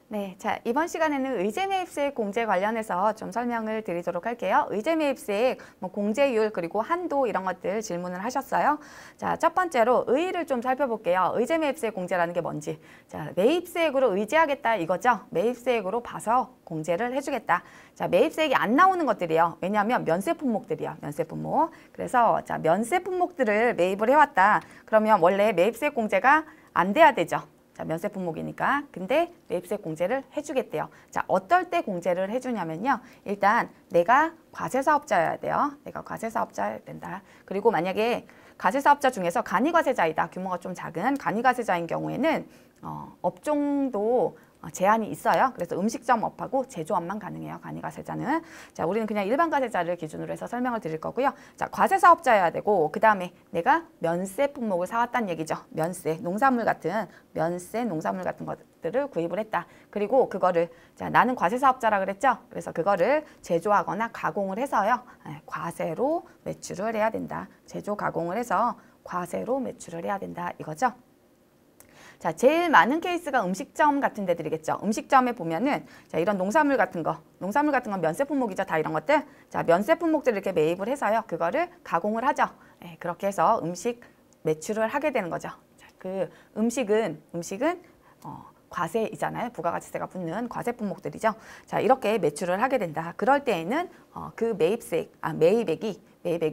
네, 자, 이번 시간에는 의제매입세액 공제 관련해서 좀 설명을 드리도록 할게요. 의제매입세액, 공제율, 그리고 한도 이런 것들 질문을 하셨어요. 자, 첫 번째로 의의를 좀 살펴볼게요. 의제매입세액 공제라는 게 뭔지. 자, 매입세액으로 의제하겠다 이거죠. 매입세액으로 봐서 공제를 해주겠다. 자, 매입세액이 안 나오는 것들이에요. 왜냐하면 면세 품목들이요. 면세 품목. 그래서 자, 면세 품목들을 매입을 해왔다. 그러면 원래 매입세액 공제가 안 돼야 되죠. 자, 면세 품목이니까. 근데 매입세액 공제를 해주겠대요. 자, 어떨 때 공제를 해주냐면요. 일단 내가 과세사업자여야 돼요. 내가 과세사업자여야 된다. 그리고 만약에 과세사업자 중에서 간이과세자이다. 규모가 좀 작은 간이과세자인 경우에는 업종도 제한이 있어요. 그래서 음식점업하고 제조업만 가능해요. 간이과세자는. 자, 우리는 그냥 일반 과세자를 기준으로 해서 설명을 드릴 거고요. 자, 과세사업자여야 되고 그 다음에 내가 면세 품목을 사왔다는 얘기죠. 면세, 농산물 같은 면세, 농산물 같은 것들을 구입을 했다. 그리고 그거를 자, 나는 과세사업자라 그랬죠. 그래서 그거를 제조하거나 가공을 해서요. 과세로 매출을 해야 된다. 제조 가공을 해서 과세로 매출을 해야 된다. 이거죠. 자, 제일 많은 케이스가 음식점 같은 데들이겠죠. 음식점에 보면은 자, 이런 농산물 같은 건 면세 품목이죠. 다 이런 것들. 자, 면세 품목들 이렇게 매입을 해서요. 그거를 가공을 하죠. 그렇게 해서 음식 매출을 하게 되는 거죠. 자, 그 음식은 과세이잖아요. 부가가치세가 붙는 과세 품목들이죠. 자, 이렇게 매출을 하게 된다. 그럴 때에는 그 매입액이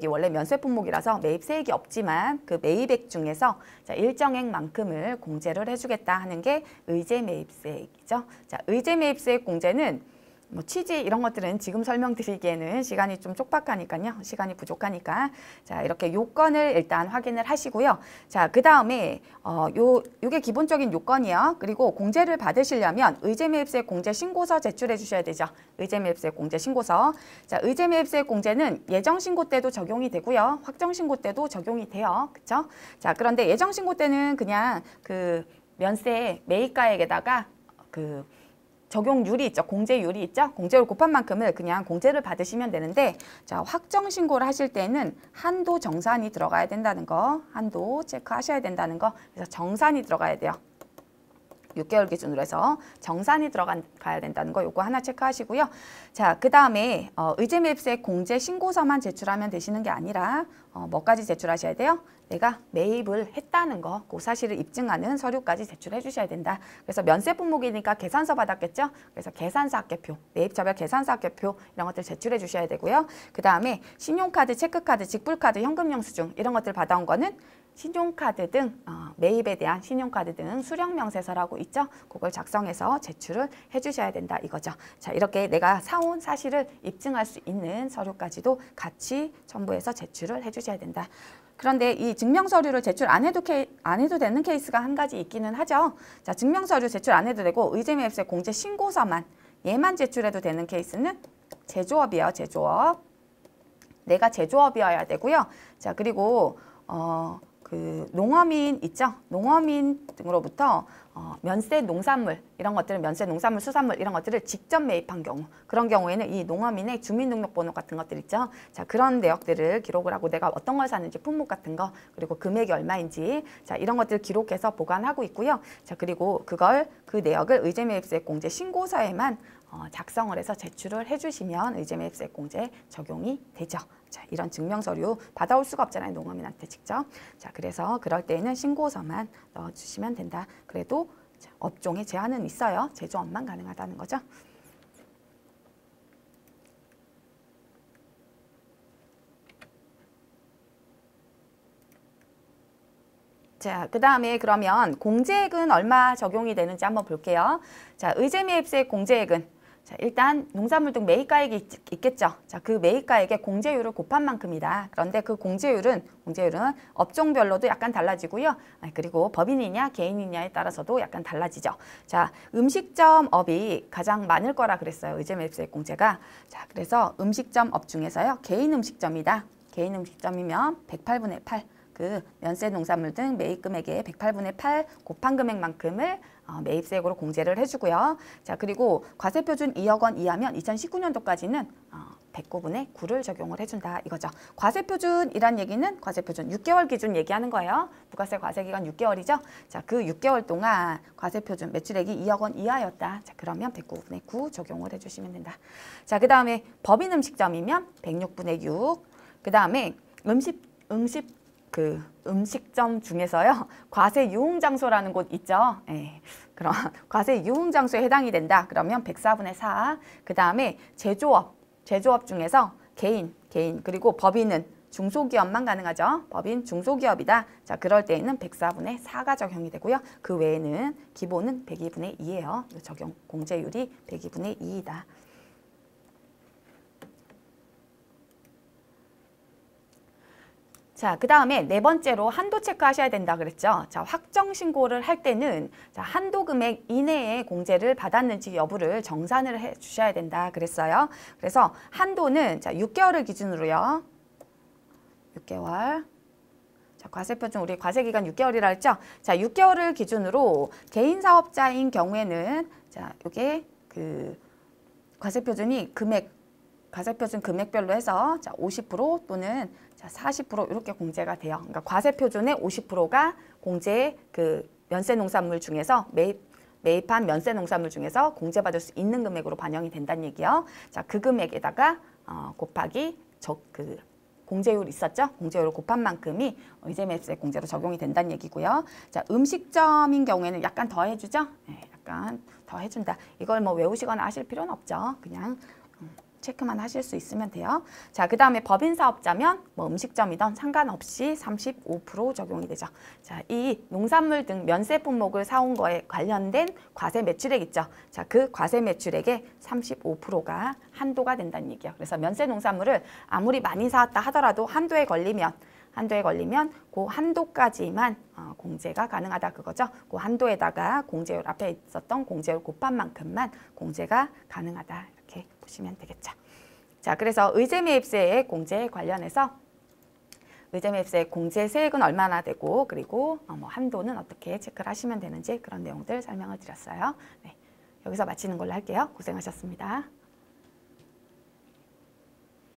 원래 면세 품목이라서 매입세액이 없지만 그 매입액 중에서 자, 일정액만큼을 공제를 해주겠다 하는 게 의제매입세액이죠. 자, 의제매입세액 공제는 취지 이런 것들은 지금 설명드리기에는 시간이 좀 촉박하니까요. 시간이 부족하니까. 자, 이렇게 요건을 일단 확인을 하시고요. 자, 그 다음에 요게 기본적인 요건이요. 그리고 공제를 받으시려면 의제매입세액 공제 신고서 제출해 주셔야 되죠. 의제매입세액 공제 신고서. 자, 의제매입세액 공제는 예정신고 때도 적용이 되고요. 확정신고 때도 적용이 돼요. 그쵸? 자, 그런데 예정신고 때는 그냥 그 면세 매입가액에다가 그 적용률이 있죠. 공제율이 있죠. 공제율 곱한 만큼을 그냥 공제를 받으시면 되는데 자, 확정 신고를 하실 때는 한도 정산이 들어가야 된다는 거. 한도 체크하셔야 된다는 거. 그래서 정산이 들어가야 돼요. 6개월 기준으로 해서 정산이 들어가야 된다는 거 요거 하나 체크하시고요. 자, 그 다음에 의제매입세액 공제 신고서만 제출하면 되시는 게 아니라 뭐까지 제출하셔야 돼요? 내가 매입을 했다는 거, 그 사실을 입증하는 서류까지 제출해 주셔야 된다. 그래서 면세 품목이니까 계산서 받았겠죠? 그래서 계산서 합계표, 매입처별 계산서 합계표 이런 것들 제출해 주셔야 되고요. 그 다음에 신용카드, 체크카드, 직불카드, 현금영수증 이런 것들 받아온 거는 신용카드 등 매입에 대한 신용카드 등 수령명세서라고 있죠. 그걸 작성해서 제출을 해주셔야 된다 이거죠. 자, 이렇게 내가 사온 사실을 입증할 수 있는 서류까지도 같이 첨부해서 제출을 해주셔야 된다. 그런데 이 증명서류를 제출 안 해도 되는 케이스가 한 가지 있기는 하죠. 자, 증명서류 제출 안 해도 되고 의제매입세 공제 신고서만 얘만 제출해도 되는 케이스는 제조업이에요. 제조업. 내가 제조업이어야 되고요. 자, 그리고 그 농어민 있죠? 농어민 등으로부터 면세 농산물 이런 것들은 면세 농산물, 수산물 이런 것들을 직접 매입한 경우 그런 경우에는 이 농어민의 주민등록번호 같은 것들 있죠? 자, 그런 내역들을 기록을 하고 내가 어떤 걸 샀는지 품목 같은 거 그리고 금액이 얼마인지 자, 이런 것들을 기록해서 보관하고 있고요. 자, 그리고 그 내역을 의제매입세액 공제 신고서에만 작성을 해서 제출을 해주시면 의제매입세액 공제 적용이 되죠. 자, 이런 증명서류 받아올 수가 없잖아요. 농어민한테 직접. 자, 그래서 그럴 때에는 신고서만 넣어주시면 된다. 그래도 자, 업종에 제한은 있어요. 제조업만 가능하다는 거죠. 자, 그 다음에 그러면 공제액은 얼마 적용이 되는지 한번 볼게요. 자, 의제매입세액 공제액은 자, 일단 농산물 등 매입가액이 있겠죠. 자, 그 매입가액의 공제율을 곱한 만큼이다. 그런데 그 공제율은 업종별로도 약간 달라지고요. 그리고 법인이냐 개인이냐에 따라서도 약간 달라지죠. 자, 음식점업이 가장 많을 거라 그랬어요. 의제매입세액 공제가. 자, 그래서 음식점업 중에서요. 개인 음식점이다. 개인 음식점이면 108분의 8. 그 면세 농산물 등 매입 금액의 108분의 8 곱한 금액만큼을 매입세액으로 공제를 해주고요. 자, 그리고 과세표준 2억 원 이하면 2019년도까지는 109분의 9를 적용을 해준다 이거죠. 과세표준이란 얘기는 과세표준 6개월 기준 얘기하는 거예요. 부가세 과세기간 6개월이죠. 자, 그 6개월 동안 과세표준 매출액이 2억 원 이하였다. 자, 그러면 109분의 9 적용을 해주시면 된다. 자, 그 다음에 법인 음식점이면 106분의 6. 그 다음에 음식점 중에서요. 과세 유흥 장소라는 곳 있죠. 예. 그럼 과세 유흥 장소에 해당이 된다. 그러면 104분의 4. 그 다음에 제조업 중에서 개인 그리고 법인은 중소기업만 가능하죠. 법인 중소기업이다. 자, 그럴 때에는 104분의 4가 적용이 되고요. 그 외에는 기본은 102분의 2예요. 적용 공제율이 102분의 2이다. 자, 그 다음에 네 번째로 한도 체크하셔야 된다 그랬죠. 자, 확정 신고를 할 때는 자, 한도 금액 이내에 공제를 받았는지 여부를 정산을 해 주셔야 된다 그랬어요. 그래서 한도는 자, 6개월을 기준으로요. 6개월. 자, 과세표준 우리 과세기간 6개월이라 했죠. 자, 6개월을 기준으로 개인 사업자인 경우에는 자, 요게 그 과세표준이 과세표준 금액별로 해서 자, 50% 또는 자, 40% 이렇게 공제가 돼요. 그러니까 과세표준의 50%가 공제 그 면세 농산물 중에서 매입한 면세 농산물 중에서 공제받을 수 있는 금액으로 반영이 된다는 얘기요. 자, 그 금액에다가 곱하기 그 공제율 있었죠? 공제율을 곱한 만큼이 의제매입세 공제로 적용이 된다는 얘기고요. 자, 음식점인 경우에는 약간 더 해주죠? 네, 약간 더 해준다. 이걸 뭐 외우시거나 하실 필요는 없죠. 그냥 체크만 하실 수 있으면 돼요. 자, 그 다음에 법인 사업자면 뭐 음식점이든 상관없이 35% 적용이 되죠. 자, 이 농산물 등 면세 품목을 사온 거에 관련된 과세 매출액 있죠. 자, 그 과세 매출액의 35%가 한도가 된다는 얘기예요. 그래서 면세 농산물을 아무리 많이 사왔다 하더라도 한도에 걸리면 그 한도까지만 공제가 가능하다 그거죠. 그 한도에다가 공제율 앞에 있었던 공제율 곱한 만큼만 공제가 가능하다. 이렇게 보시면 되겠죠. 자, 그래서 의제매입세의 공제에 관련해서 의제매입세 공제 세액은 얼마나 되고 그리고 뭐 한도는 어떻게 체크를 하시면 되는지 그런 내용들 설명을 드렸어요. 네, 여기서 마치는 걸로 할게요. 고생하셨습니다.